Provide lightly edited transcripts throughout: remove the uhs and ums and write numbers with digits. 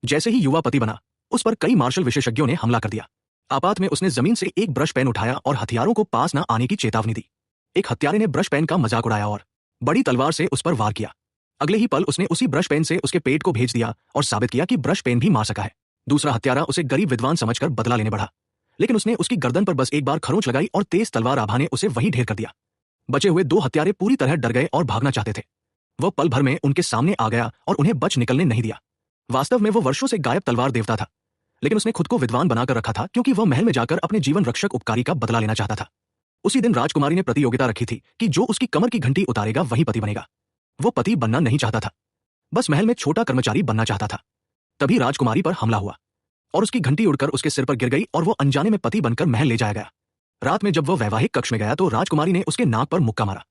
जैसे ही युवा पति बना, उस पर कई मार्शल विशेषज्ञों ने हमला कर दिया। आपात में उसने जमीन से एक ब्रश पेन उठाया और हथियारों को पास न आने की चेतावनी दी। एक हत्यारे ने ब्रश पेन का मजाक उड़ाया और बड़ी तलवार से उस पर वार किया। अगले ही पल उसने उसी ब्रश पेन से उसके पेट को भेज दिया और साबित किया कि ब्रश पेन भी मार सका है। दूसरा हत्यारा उसे गरीब विद्वान समझकर बदला लेने बढ़ा, लेकिन उसने उसकी गर्दन पर बस एक बार खरोंच लगाई और तेज तलवार आभा ने उसे वहीं ढेर कर दिया। बचे हुए दो हत्यारे पूरी तरह डर गए और भागना चाहते थे। वह पल भर में उनके सामने आ गया और उन्हें बच निकलने नहीं दिया। वास्तव में वो वर्षों से गायब तलवार देवता था, लेकिन उसने खुद को विद्वान बनाकर रखा था क्योंकि वह महल में जाकर अपने जीवन रक्षक उपकारी का बदला लेना चाहता था। उसी दिन राजकुमारी ने प्रतियोगिता रखी थी कि जो उसकी कमर की घंटी उतारेगा वही पति बनेगा। वो पति बनना नहीं चाहता था, बस महल में छोटा कर्मचारी बनना चाहता था। तभी राजकुमारी पर हमला हुआ और उसकी घंटी उड़कर उसके सिर पर गिर गई और वो अनजाने में पति बनकर महल ले जाया गया। रात में जब वह वैवाहिक कक्ष में गया तो राजकुमारी ने उसके नाक पर मुक्का मारा।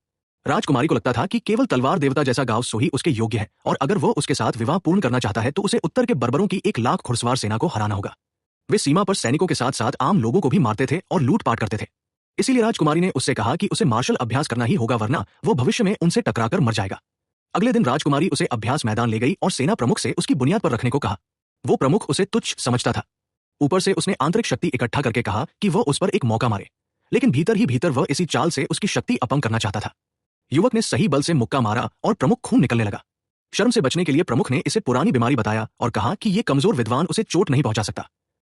राजकुमारी को लगता था कि केवल तलवार देवता जैसा गांव सो ही उसके योग्य है और अगर वो उसके साथ विवाह पूर्ण करना चाहता है तो उसे उत्तर के बर्बरों की 1 लाख घुड़सवार सेना को हराना होगा। वे सीमा पर सैनिकों के साथ साथ आम लोगों को भी मारते थे और लूटपाट करते थे। इसीलिए राजकुमारी ने उससे कहा कि उसे मार्शल अभ्यास करना ही होगा, वरना वो भविष्य में उनसे टकराकर मर जाएगा। अगले दिन राजकुमारी उसे अभ्यास मैदान ले गई और सेना प्रमुख से उसकी बुनियाद पर रखने को कहा। वो प्रमुख उसे तुच्छ समझता था। ऊपर से उसने आंतरिक शक्ति इकट्ठा करके कहा कि वह उस पर एक मौका मारे, लेकिन भीतर ही भीतर वह इसी चाल से उसकी शक्ति अपंग करना चाहता था। युवक ने सही बल से मुक्का मारा और प्रमुख खून निकलने लगा। शर्म से बचने के लिए प्रमुख ने इसे पुरानी बीमारी बताया और कहा कि ये कमजोर विद्वान उसे चोट नहीं पहुंचा सकता।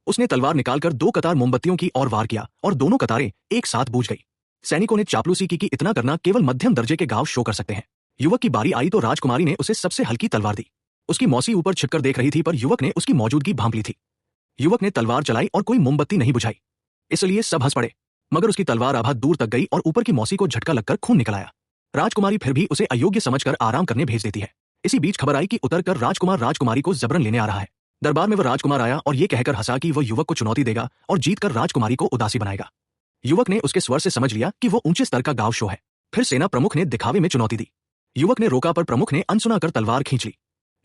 उसने तलवार निकालकर 2 कतार मोमबत्तियों की ओर वार किया और दोनों कतारें एक साथ बूझ गई। सैनिकों ने चापलूसी की कि इतना करना केवल मध्यम दर्जे के गांव शो कर सकते हैं। युवक की बारी आई तो राजकुमारी ने उसे सबसे हल्की तलवार दी। उसकी मौसी ऊपर छिपकर देख रही थी, पर युवक ने उसकी मौजूदगी भांप ली थी। युवक ने तलवार चलाई और कोई मोमबत्ती नहीं बुझाई, इसलिए सब हंस पड़े, मगर उसकी तलवार आभा दूर तक गई और ऊपर की मौसी को झटका लगकर खून निकल आया। राजकुमारी फिर भी उसे अयोग्य समझकर आराम करने भेज देती है। इसी बीच खबर आई कि उतरकर राजकुमार राजकुमारी को जबरन लेने आ रहा है। दरबार में वह राजकुमार आया और ये कहकर हंसा कि वह युवक को चुनौती देगा और जीतकर राजकुमारी को उदासी बनाएगा। युवक ने उसके स्वर से समझ लिया कि वो ऊंचे स्तर का गांव शो है। फिर सेना प्रमुख ने दिखावे में चुनौती दी। युवक ने रोका, पर प्रमुख ने अनसुना कर तलवार खींच ली।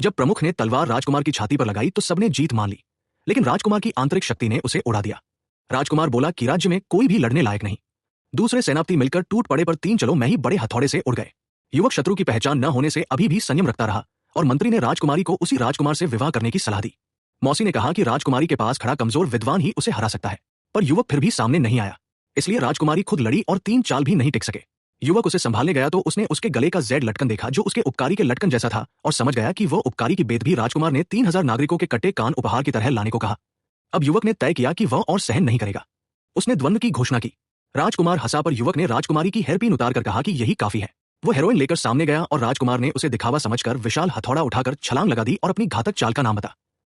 जब प्रमुख ने तलवार राजकुमार की छाती पर लगाई तो सबने जीत मान ली, लेकिन राजकुमार की आंतरिक शक्ति ने उसे उड़ा दिया। राजकुमार बोला कि राज्य में कोई भी लड़ने लायक नहीं। दूसरे सेनापति मिलकर टूट पड़े, पर 3 चलो मैं ही बड़े हथौड़े से उड़ गए। युवक शत्रु की पहचान न होने से अभी भी संयम रखता रहा और मंत्री ने राजकुमारी को उसी राजकुमार से विवाह करने की सलाह दी। मौसी ने कहा कि राजकुमारी के पास खड़ा कमजोर विद्वान ही उसे हरा सकता है, पर युवक फिर भी सामने नहीं आया, इसलिए राजकुमारी खुद लड़ी और 3 चाल भी नहीं टिक सके। युवक उसे संभालने गया तो उसने उसके गले का जेड लटकन देखा जो उसके उपकारी के लटकन जैसा था और समझ गया कि वह उपकारी की बेद भी राजकुमार ने 3000 नागरिकों के कटे कान उपहार की तरह लाने को कहा। अब युवक ने तय किया कि वह और सहन नहीं करेगा। उसने द्वंद्व की घोषणा की। राजकुमार हंसा, पर युवक ने राजकुमारी की हेयरपिन उतार कर कहा कि यही काफी है। वो हेरोइन लेकर सामने गया और राजकुमार ने उसे दिखावा समझकर विशाल हथौड़ा उठाकर छलांग लगा दी और अपनी घातक चाल का नाम बता